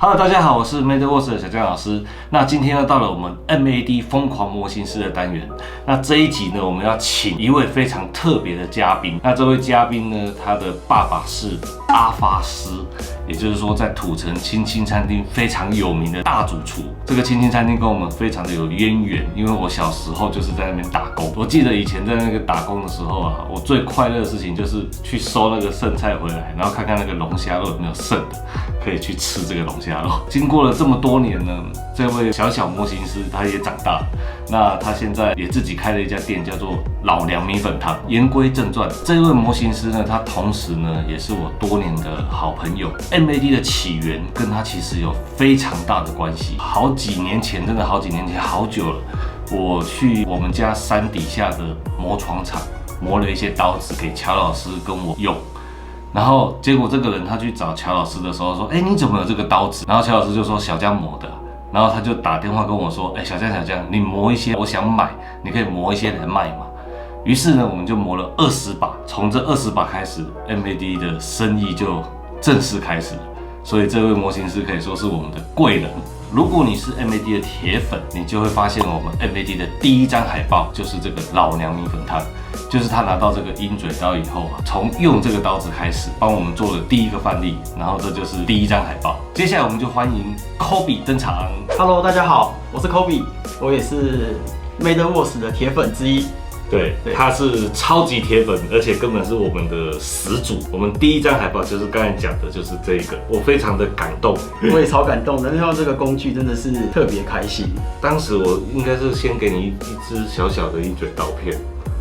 Hello， 大家好，我是 MadeWorks 的小江老师。那今天又到了我们 MAD 疯狂模型师的单元。那这一集呢，我们要请一位非常特别的嘉宾。那这位嘉宾呢，他的爸爸是阿发师，也就是说在土城青青餐厅非常有名的大主厨。这个青青餐厅跟我们非常的有渊源，因为我小时候就是在那边打工。我记得以前在那个打工的时候啊，我最快乐的事情就是去收那个剩菜回来，然后看看那个龙虾肉有没有剩的，可以去吃这个龙虾肉。经过了这么多年呢，这位小模型师他也长大了，那他现在也自己开了一家店，叫做老梁米粉汤。言归正传，这位模型师呢，他同时呢也是我多年的好朋友。MAD 的起源跟他其实有非常大的关系。好几年前，真的好几年前，好久了，我去我们家山底下的磨床厂磨了一些刀子给乔老师跟我用。然后结果这个人他去找乔老师的时候说：“你怎么有这个刀子？”然后乔老师就说：“小江磨的。”然后他就打电话跟我说：“小江，你磨一些，我想买，你可以磨一些来卖嘛。”于是呢，我们就磨了20把。从这20把开始 ，MAD 的生意就正式开始了。所以这位模型师可以说是我们的贵人。如果你是 MAD 的铁粉，你就会发现我们 MAD 的第一张海报就是这个老娘米粉汤。就是他拿到这个鹰嘴刀以后啊，从用这个刀子开始，帮我们做了第一个范例，然后这就是第一张海报。接下来我们就欢迎 Kobe 登场。Hello， 大家好，我是 Kobe， 我也是 MadeWorks 的铁粉之一。对，他是超级铁粉，而且根本是我们的始祖。我们第一张海报就是刚才讲的，就是这个，我非常的感动。我也超感动的，看到这个工具真的是特别开心。当时我应该是先给你一只小小的鹰嘴刀片。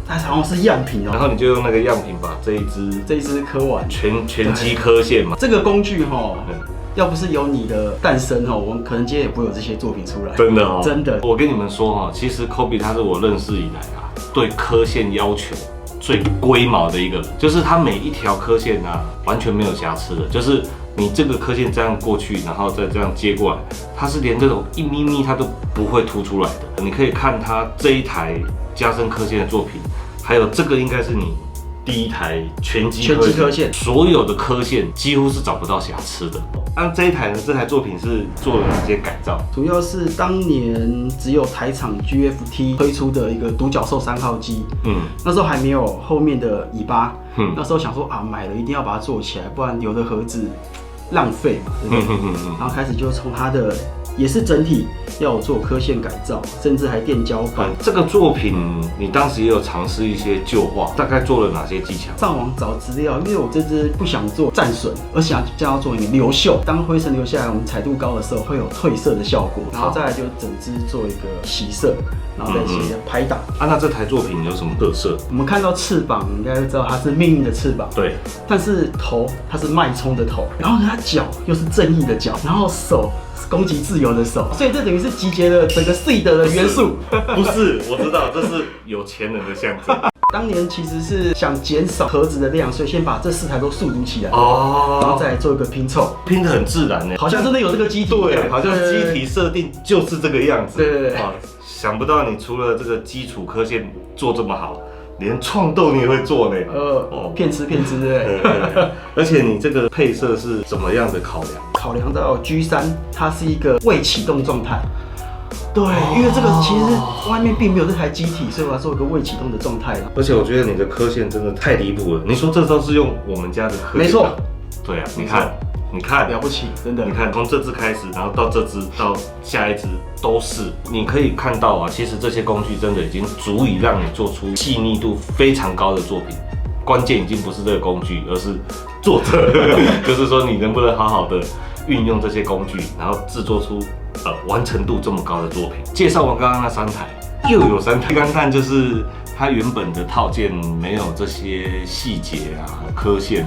它好像是样品哦，然后你就用那个样品把这一只刻完，全机刻线嘛。这个工具要不是有你的诞生我们可能今天也不会有这些作品出来。真的真的。我跟你们说其实 Kobe 他是我认识以来对刻线要求最龟毛的一个人，就是他每一条刻线完全没有瑕疵的，就是你这个刻线这样过去，然后再这样接过来，它是连这种1咪咪它都不会凸出来的。你可以看他这一台加深刻线的作品，还有这个应该是你第一台全机刻线，所有的刻线几乎是找不到瑕疵的。那这一台呢？这台作品是做了哪些改造？主要是当年只有台厂 GFT 推出的一个独角兽3号机，那时候还没有后面的尾巴，那时候想说买了一定要把它做起来，不然有的盒子浪费嘛，对不对？然后开始就从它的也是整体要有做刻线改造，甚至还电胶板。这个作品你当时也有尝试一些旧化，大概做了哪些技巧？上网找资料，因为我这支不想做战损，而想要做一个流锈。当灰尘流下来，我们彩度高的时候会有褪色的效果，然后再来就整支做一个洗色，然后再写拍打。那这台作品有什么特色？我们看到翅膀，应该就知道它是命运的翅膀。对。但是头它是脉冲的头，然后它脚又是正义的脚，然后手攻击自由的手，所以这等于是集结了整个 C 的元素。不是，我知道这是有钱人的象征。当年其实是想减少盒子的量，所以先把这4台都速读起来，然后再来做一个拼凑，拼得很自然好像真的有这个机体。对，好像机体设定就是这个样子。对。想不到你除了这个基础刻线做这么好，连创豆你也会做呢。骗吃对。而且你这个配色是怎么样的考量？考量到 G3， 它是一个未启动状态。对，因为这个其实外面并没有这台机体，所以我要做一个未启动的状态。而且我觉得你的刻线真的太离谱了。你说这都是用我们家的刻线？没错。对啊，你看了不起，真的。你看从这支开始，然后到这支到下一支都是，你可以看到其实这些工具真的已经足以让你做出细腻度非常高的作品。关键已经不是这个工具，而是作者，就是说你能不能好好的运用这些工具，然后制作出完成度这么高的作品。介绍完刚刚那3台，又有3台。刚看就是它原本的套件没有这些细节刻线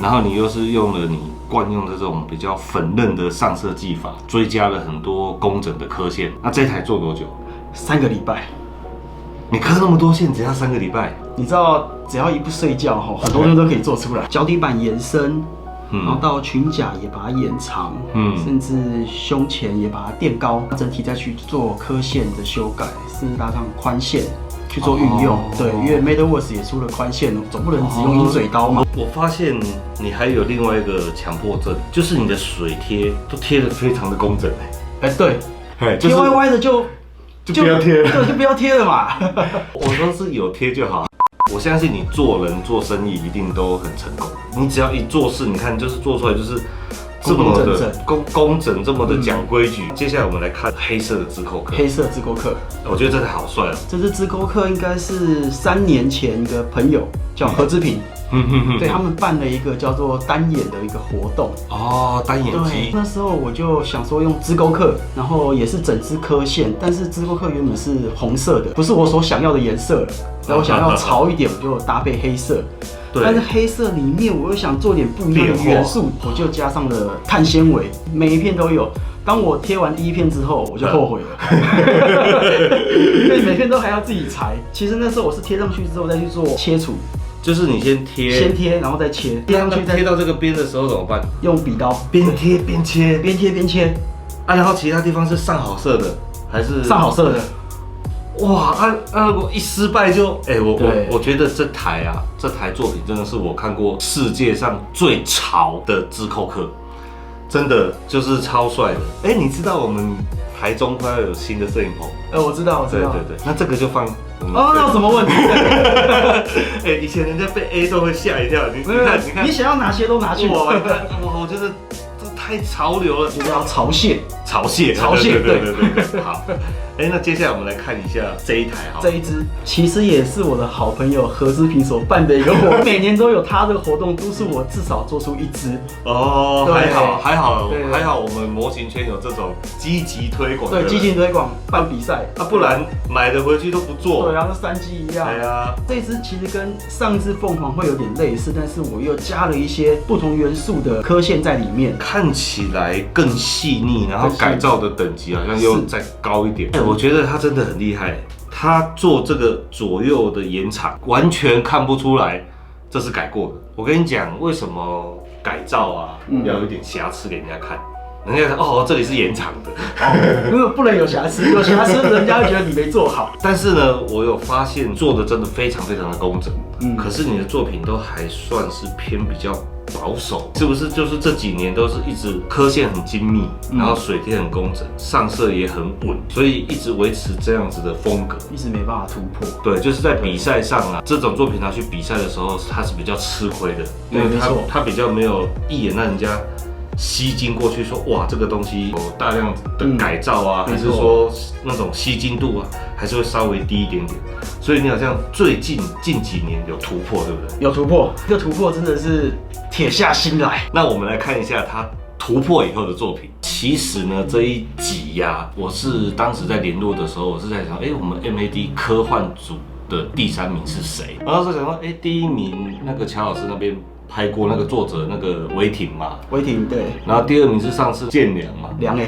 然后你又是用了你惯用的这种比较粉嫩的上色技法，追加了很多工整的刻线。那这台做多久？3个礼拜。你刻那么多线，只要3个礼拜？你知道，只要一不睡觉很多人都可以做出来。脚底板延伸，然后到裙甲也把它延长，甚至胸前也把它垫高，整体再去做刻线的修改，甚至搭上宽线。去做运用。对，因为 MadeWorks 也出了宽线，总不能只用鹰嘴刀嘛。我发现你还有另外一个强迫症，就是你的水贴都贴得非常的工整对，贴歪歪的就不要贴了，对，就不要贴了嘛。我说是有贴就好。我相信你做人做生意一定都很成功。你只要一做事，你看就是做出来就是这么的工整，这么的讲规矩。接下来我们来看黑色的支扣客。黑色支扣客，我觉得这台好帅哦。这支支扣客应该是3年前一个朋友叫何志平。对，他们办了一个叫做单眼的一个活动哦，单眼机。那时候我就想说用支钩刻，然后也是整支刻线，但是支钩刻原本是红色的，不是我所想要的颜色了。然后我想要潮一点，我就搭配黑色。但是黑色里面我又想做点不一样的元素，我就加上了碳纤维，每一片都有。当我贴完第一片之后，我就后悔了，因为每片都还要自己裁。其实那时候我是贴上去之后再去做切除。就是你先贴，然后再切，贴上去贴到这个边的时候怎么办？用笔刀边贴边切，边贴边切。然后其他地方是上好色的，还是上好色的？哇，如果一失败就，我觉得这台作品真的是我看过世界上最潮的支扣客，真的就是超帅的。你知道我们台中快要有新的摄影棚？我知道。对，那这个就放。那有什么问题？以前人家被 A 都会吓一跳。你看，你想要哪些都拿去。我觉得这太潮流了，就是要潮蟹，对。好，那接下来我们来看一下这一台哈。这一支其实也是我的好朋友何志平所办的一个活动，每年都有他的活动，都是我至少做出一支。哦，还好，我们模型圈有这种积极推广。对，积极推广办比赛，不然买的回去都不做。对啊，跟3机一样。对啊，这一支其实跟上一支凤凰会有点类似，但是我又加了一些不同元素的刻线在里面，看起来更细腻，然后改造的等级好像又再高一点。我觉得他真的很厉害，他做这个左右的延长，完全看不出来这是改过的。我跟你讲，为什么改造啊要有一点瑕疵给人家看？人家说这里是延长的，因为不能有瑕疵，有瑕疵人家会觉得你没做好。但是呢，我有发现做的真的非常非常的工整，可是你的作品都还算是偏比较保守，是不是？就是这几年都是一直刻线很精密，然后水贴很工整，上色也很稳，所以一直维持这样子的风格，一直没办法突破。对，就是在比赛上啊，这种作品拿去比赛的时候，它是比较吃亏的，因为它比较没有一眼让人家吸睛过去说，哇，这个东西有大量的改造啊，还是说那种吸睛度啊，还是会稍微低一点点。所以你好像最近几年有突破，对不对？有突破，这个突破真的是铁下心来。那我们来看一下他突破以后的作品。其实呢，这一集呀，我是当时在联络的时候，我是在想，我们 MAD 科幻组的第3名是谁？然后是想说，第1名那个乔老师那边拍过那个作者那个韦霆嘛，韦霆对。然后第2名是上次建良嘛，梁对。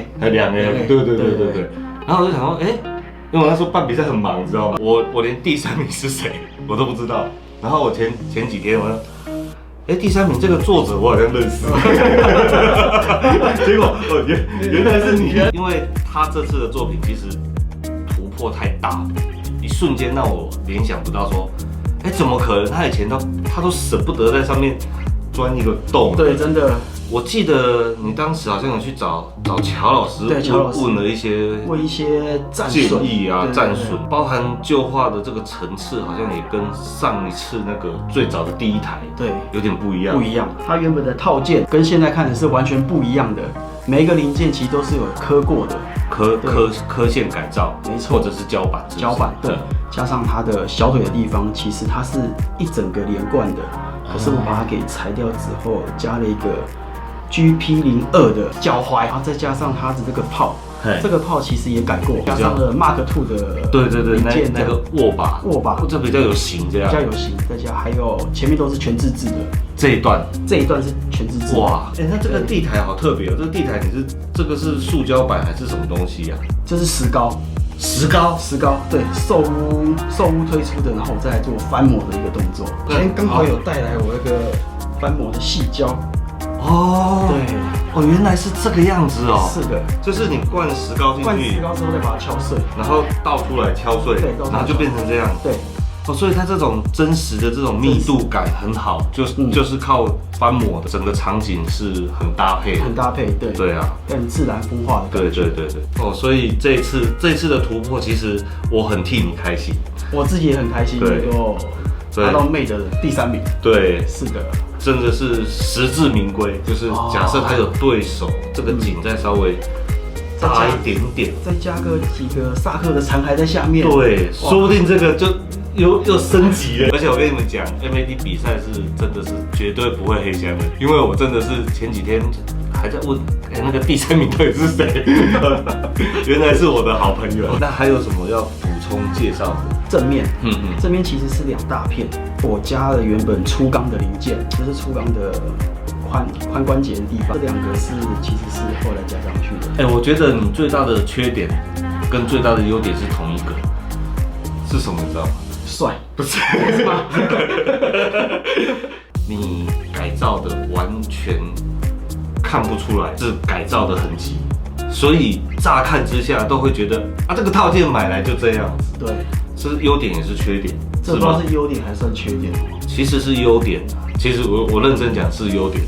然后我就想说，因为我那时候办比赛很忙，你知道吗？我连第3名是谁我都不知道。然后我前几天我说，第3名这个作者我好像认识，结果原来是你，因为他这次的作品其实突破太大，一瞬间让我联想不到说，怎么可能？他以前他都舍不得在上面钻一个洞。对，真的。我记得你当时好像有去找乔老师，问了一些建议啊、战损，包含旧化的这个层次，好像也跟上一次那个最早的第1台有点不一样。它原本的套件跟现在看的是完全不一样的，每一个零件其实都是有刻过的，刻线改造，没错，或者是胶板，对，加上它的小腿的地方，其实它是一整个连贯的，可是我把它给裁掉之后，加了一个GP02的脚踝，然后再加上它的这个炮，这个炮其实也改过，加上了 Mark II 的对，那个握把，这比较有型，这样比较有型，再加还有前面都是全自制的，这一段是全自制。哇，那这个地台好特别哦，这个地台这个是塑胶板还是什么东西啊？这是石膏，对，寿屋推出的，然后我再来做翻模的一个动作。今天刚好有带来我那个翻模的细胶。对，哦，原来是这个样子哦。是的，就是你灌石膏进去，灌石膏之后再把它敲碎，然后倒出来敲碎，对，然后就变成这样。对。哦，所以它这种真实的这种密度感很好，就是靠翻模的，整个场景是很搭配的，很搭配，对，对啊，很自然风化的感觉，对。哦，所以这一次的突破，其实我很替你开心，我自己也很开心，能够拿到Made的第3名。对，是的，真的是实至名归。就是假设他有对手，这个景再稍微大一点点，再加个几个萨克的残骸在下面，对，说不定这个就又升级了。而且我跟你们讲 ，MAD 比赛是真的是绝对不会黑箱的，因为我真的是前几天还在问，那个第3名到底是谁？原来是我的好朋友。那还有什么要补充介绍的？正面，正面其实是2大片，我加了原本粗钢的零件，就是粗钢的髋关节的地方，这2个其实是后来加上去的。我觉得你最大的缺点跟最大的优点是同一个，是什么？你知道吗？帅，不是？你改造的完全看不出来是改造的痕迹，所以乍看之下都会觉得这个套件买来就这样子。对，是优点也是缺点，这不知道是优点还算缺点。其实是优点，其实我认真讲是优点，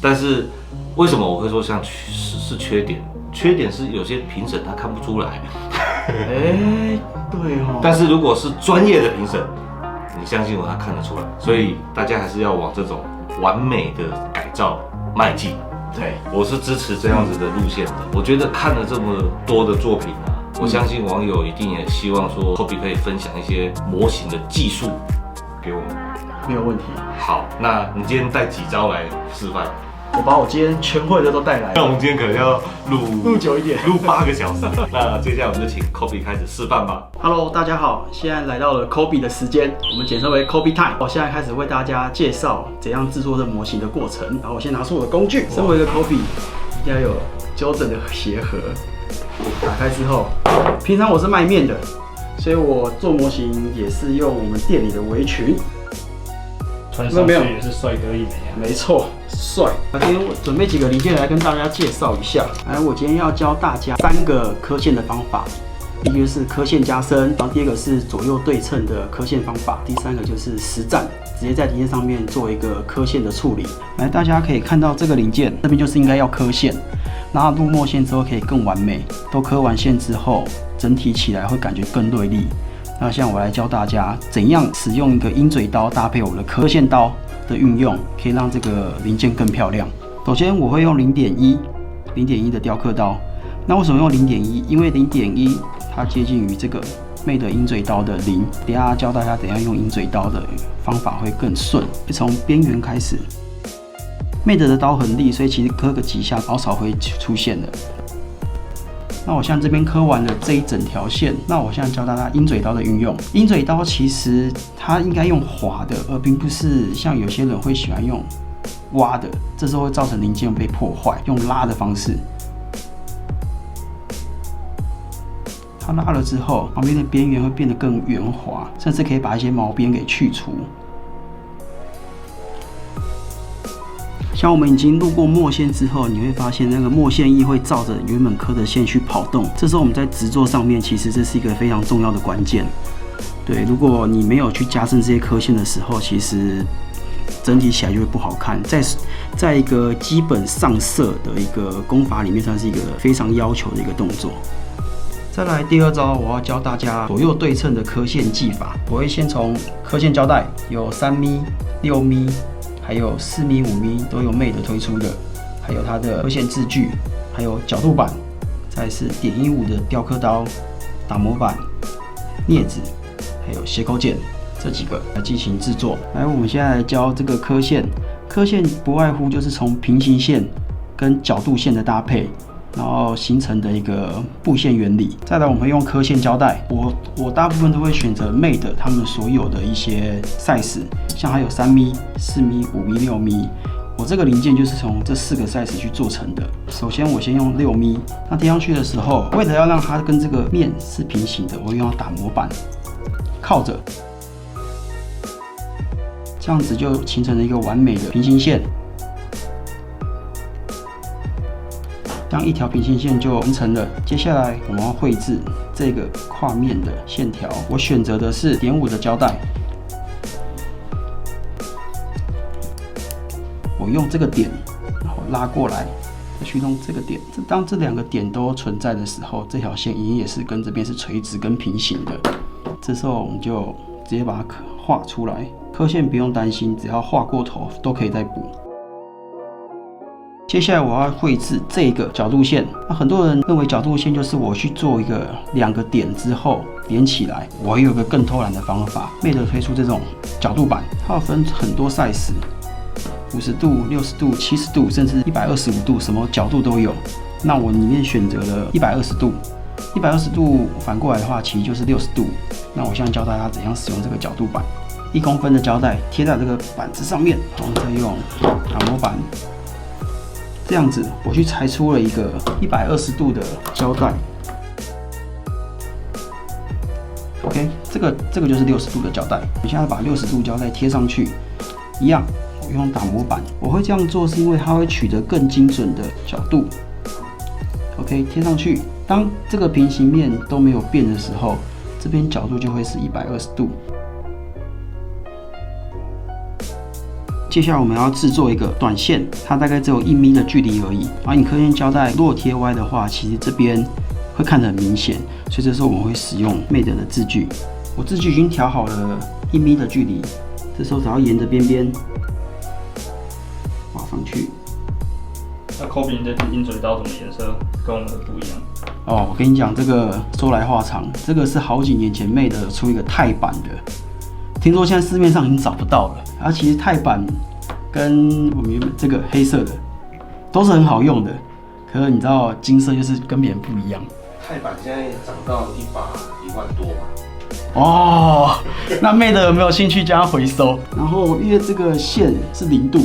但是为什么我会说像是缺点？缺点是有些评审他看不出来。对哦。但是如果是专业的评审，你相信我，他看得出来。所以大家还是要往这种完美的改造迈进。对，我是支持这样子的路线的。我觉得看了这么多的作品啊，我相信网友一定也希望说 Kobe 可以分享一些模型的技术给我们。没有问题。好，那你今天带几招来示范？我把我今天全会的都带来。那我们今天可能要录久一点，录8个小时。那接下来我们就请 Kobe 开始示范吧。Hello， 大家好，现在来到了 Kobe 的时间，我们简称为 Kobe Time。我现在开始为大家介绍怎样制作这模型的过程。然后我先拿出我的工具，身为一个 Kobe， 一定要有纠正的鞋盒。打开之后，平常我是卖面的，所以我做模型也是用我们店里的围裙。穿上去也是帅哥一枚啊！没错，帅。今天我准备几个零件来跟大家介绍一下。我今天要教大家3个刻线的方法，第一个是刻线加深，然后第2个是左右对称的刻线方法，第3个就是实战，直接在零件上面做一个刻线的处理。来，大家可以看到这个零件，这边就是应该要刻线，然后入墨线之后可以更完美。都刻完线之后，整体起来会感觉更锐利。那现在我来教大家怎样使用一个鹰嘴刀搭配我的刻线刀的运用，可以让这个零件更漂亮。首先我会用0.1的雕刻刀。那为什么用0.1？因为0.1它接近于这个Made鹰嘴刀的0。等一下教大家怎样用鹰嘴刀的方法会更顺。会从边缘开始。Made的刀很利，所以其实刻个几下凹槽会出现的。那我现在这边刻完了这一整条线，那我现在教大家鹰嘴刀的运用。鹰嘴刀其实它应该用划的，而并不是像有些人会喜欢用挖的，这时候会造成零件被破坏。用拉的方式，它拉了之后，旁边的边缘会变得更圆滑，甚至可以把一些毛边给去除。像我们已经路过墨线之后，你会发现那个墨线液会照着原本刻的线去跑动。这时候我们在制作上面，其实这是一个非常重要的关键。对，如果你没有去加深这些刻线的时候，其实整体起来就会不好看。在一个基本上色的一个功法里面，它是一个非常要求的一个动作。再来第2招，我要教大家左右对称的刻线技法。我会先从刻线胶带，有3咪、6咪。还有4咪、5咪都有Made推出的，还有它的刻线字距，还有角度板，再是.15的雕刻刀、打模板、镊子，还有斜口剪这几个来进行制作。来，我们现在来教这个刻线。刻线不外乎就是从平行线跟角度线的搭配，然后形成的一个布线原理。再来，我们会用刻线胶带，我大部分都会选择Made他们所有的一些 size， 像还有3咪、4咪、5咪、6咪。我这个零件就是从这4个 size 去做成的。首先，我先用6咪，那贴上去的时候，为了要让它跟这个面是平行的，我用到打模板靠着，这样子就形成了一个完美的平行线。这样一条平行线就完成了。接下来我们要绘制这个跨面的线条，我选择的是0.5的胶带，我用这个点，然后拉过来，再去弄这个点。当这2个点都存在的时候，这条线一定也是跟这边是垂直跟平行的。这时候我们就直接把它画出来，刻线不用担心，只要画过头都可以再补。接下来我要绘制这个角度线。那很多人认为角度线就是我去做2个点之后连起来。我有个更偷懒的方法，Made推出这种角度板，它有分很多 size。50度、60度、70度，甚至125度，什么角度都有。那我里面选择了120度，120度反过来的话，其实就是60度。那我现在教大家怎样使用这个角度板，1公分的胶带贴在这个板子上面，然后再用打磨板，这样子我去裁出了一个120度的胶带。OK， 这个就是60度的胶带。我现在把60度胶带贴上去，一样。用打磨板，我会这样做是因为它会取得更精准的角度。OK， 贴上去，当这个平行面都没有变的时候，这边角度就会是120度。接下来我们要制作一个短线，它大概只有1米的距离而已。然后你刻线胶带如果贴歪的话，其实这边会看得很明显，所以这时候我们会使用 Made 的字距。我字距已经调好了1米的距离，这时候只要沿着边边画上去。那 Kobe 这支鹰嘴刀怎么颜色跟我们的不一样？哦，我跟你讲，这个说来话长，这个是好几年前Made出一个钛版的，听说现在市面上已经找不到了。而其实钛版跟我们这个黑色的都是很好用的，可是你知道金色就是跟别人不一样。钛版现在涨到一把1万多嘛。哦，那Made有没有兴趣将它回收？然后因为这个线是0度，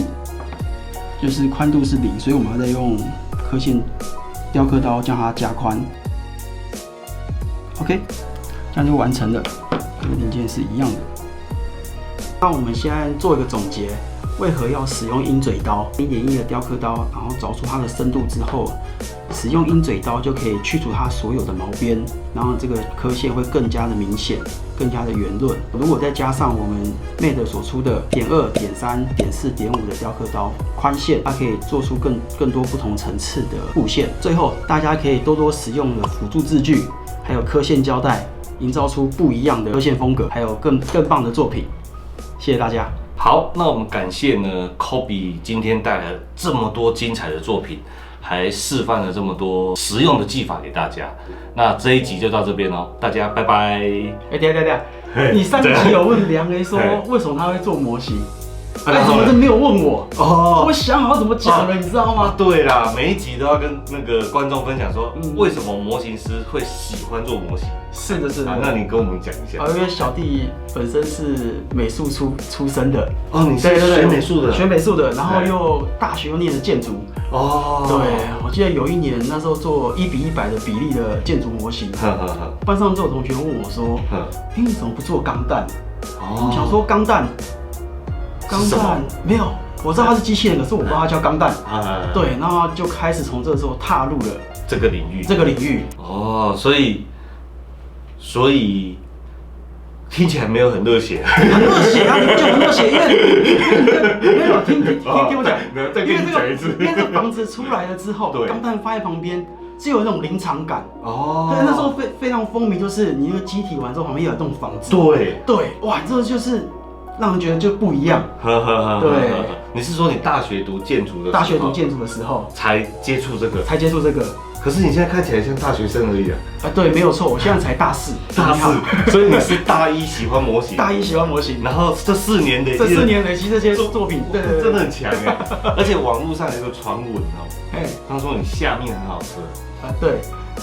就是宽度是0，所以我们要再用刻线雕刻刀将它加宽。OK， 这样就完成了，这个零件是一样的。那我们现在做一个总结，为何要使用鹰嘴刀？1.1的雕刻刀，然后找出它的深度之后，使用鹰嘴刀就可以去除它所有的毛边，然后这个刻线会更加的明显，更加的圆润。如果再加上我们 Made 所出的.2、.3、.4、.5的雕刻刀，宽线它可以做出更多不同层次的布线。最后，大家可以多多使用的辅助字距，还有刻线胶带，营造出不一样的刻线风格，还有更棒的作品。谢谢大家。好，那我们感谢呢 Kobe 今天带来这么多精彩的作品，还示范了这么多实用的技法给大家。那这一集就到这边哦，大家拜拜。等一下，你上集有问梁A说为什么他会做模型？为什么都没有问我？我想好怎么讲了，你知道吗？对啦，每一集都要跟那个观众分享说，为什么模型师会喜欢做模型。是的，那你跟我们讲一下。因为小弟本身是美术出身的。哦，你是学美术的？学美术的，然后又大学又念的建筑。哦。对，我记得有一年那时候做1:100的比例的建筑模型。班上就有同学问我说：“你怎么不做钢弹？”我想说钢弹没有，我知道它是机器人，可是我不知道它叫钢弹。对，然后就开始从这个时候踏入了这个领域。哦，所以听起来没有很热血。很热血啊，就很热血，因为没有听我讲，没有再跟你讲一次。因为这个房子出来了之后，钢弹放在旁边，是有那种临场感。哦。对，那时候非常风靡，就是你那个机体完之后旁边有一栋房子。对，哇，这就是让人觉得就不一样。对。你是说你大学读建筑的时候才接触这个？可是你现在看起来像大学生而已啊！对，没有错，我现在才大4，所以你是大1喜欢模型，然后这4年累积这些作品，对，真的很强哎！而且网络上有个传闻哦，他说你下面很好吃。对，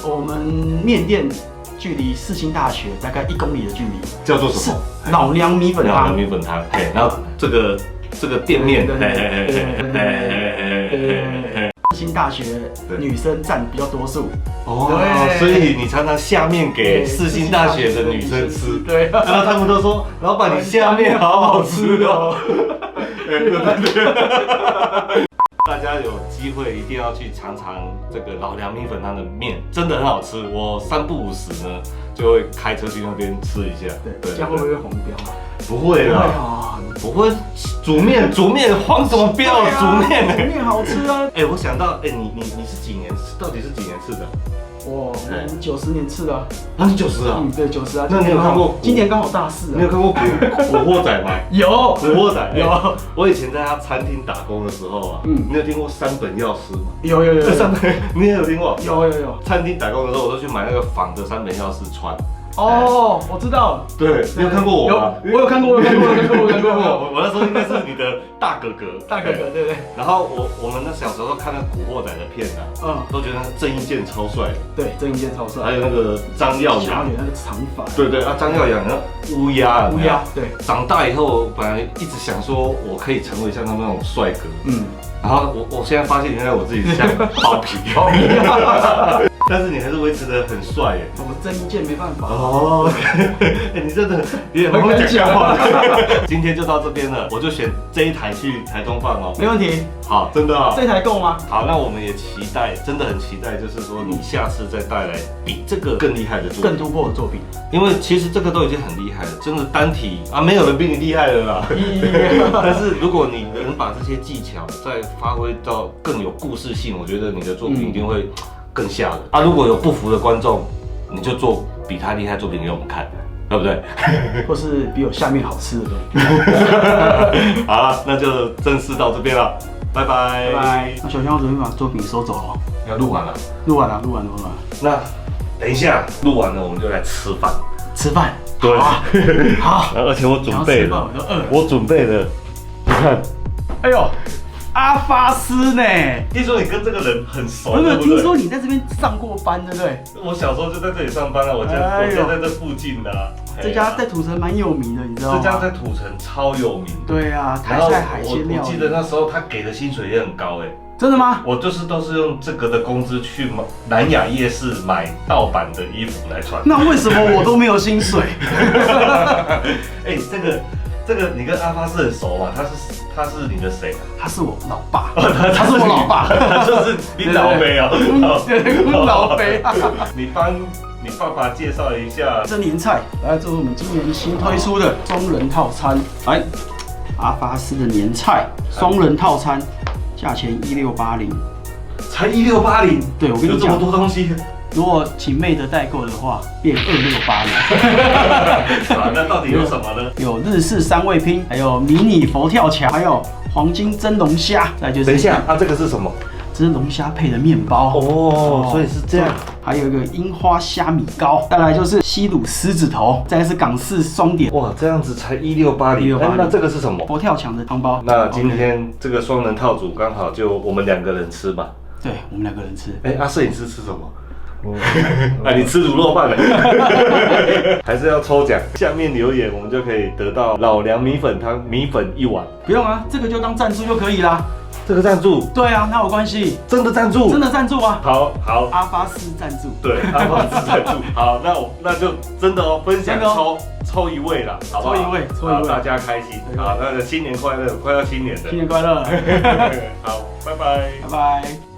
我们面店距离世新大学大概1公里的距离，叫做什么？老娘米粉汤。然后这个店面，新大学女生占比较多数哦，所以你常常下面给世新大学的女生吃，对，然后他们都说老板你下面好好吃哦。大家有机会一定要去尝尝这个老梁米粉汤的面，真的很好吃。我3不5时呢就会开车去那边吃一下。对，这样会不会黄标？不会啦，不会。煮面黄什么标？煮面面好吃啊！哎，我想到，哎，你是几年？到底是几年次的？我90年次的啊，你90啊？对，90啊。那你有看过？今年刚好大4啊。你有看过古惑仔吗？有，古惑仔有。我以前在他餐厅打工的时候啊，你有听过三本药师吗？有。你也有听过？有。餐厅打工的时候，我都去买那个仿的三本药师穿。哦，我知道。对，你有看过我吗？我有看过。我那时候应该是你的大哥哥。大哥哥，对不对？然后我们那小时候看那古惑仔的片啊，都觉得那个郑伊健超帅的。对，郑伊健超帅。还有那个张耀扬，那个长发。对啊，张耀扬那乌鸦。对。长大以后，本来一直想说我可以成为像他们那种帅哥。然后我现在发现原来我自己是像包皮。但是你还是维持得很帅耶。我郑伊健没办法。哦，你真的也很会讲话。今天就到这边了，我就选这一台去台中放哦。没问题。好，真的啊。这台够吗？好，那我们也期待，真的很期待，就是说你下次再带来比这个更厉害的作品，更突破的作品。因为其实这个都已经很厉害了，真的单体啊，没有人比你厉害了啦。但是如果你能把这些技巧再发挥到更有故事性，我觉得你的作品一定会更吓人啊！如果有不服的观众，你就做比他厉害的作品给我们看，对不对？或是比我下面好吃的东西。好了，那就正式到这边了，拜拜。拜拜。那小强，我准备把作品收走了。要录完了。录完了。那等一下录完了，我们就来吃饭。吃饭。对。好。而且我准备了，我准备了，你看，哎呦。阿发斯呢？听说你跟这个人很熟，有没有听说你在这边上过班，对不对？我小时候就在这里上班了，我家在这附近的。这家在土城蛮有名的，你知道吗？这家在土城超有名。对啊，台菜海鲜料理。我记得那时候他给的薪水也很高哎。真的吗？我就是都是用这个的工资去南雅夜市买盗版的衣服来穿。那为什么我都没有薪水？哎，这个你跟阿发是很熟嘛？他是你的谁？他是我老爸，他是我老爸，他就是你老辈啊，老辈啊。你帮你爸爸介绍一下这年菜，来，这是我们今年新推出的双人套餐，来，阿发斯的年菜双人套餐，价钱1680，才1680。对，我跟你讲，有这么多东西。如果请妹的代购的话，变2680。好，那到底有什么呢？有日式3味拼，还有迷你佛跳墙，还有黄金蒸龙虾。再就是，等一下，这个是什么？这是龙虾配的面包哦，所以是这样。还有一个樱花虾米糕，再来就是西卤狮子头，再来是港式双点。哇，这样子才1680。那这个是什么？佛跳墙的汤包。那今天这个双人套组刚好就我们2个人吃吧。对，我们2个人吃。摄影师吃什么？你吃卤肉饭了？还是要抽奖？下面留言我们就可以得到老梁米粉汤米粉1碗。不用啊，这个就当赞助就可以啦。这个赞助？对啊，哪有关系？真的赞助？真的赞助啊！好，阿发斯赞助。对，阿发斯赞助。好，那就真的分享抽1位啦，好不好？抽一位，大家开心。好，那新年快乐，快要新年了。新年快乐。好，拜拜。拜拜。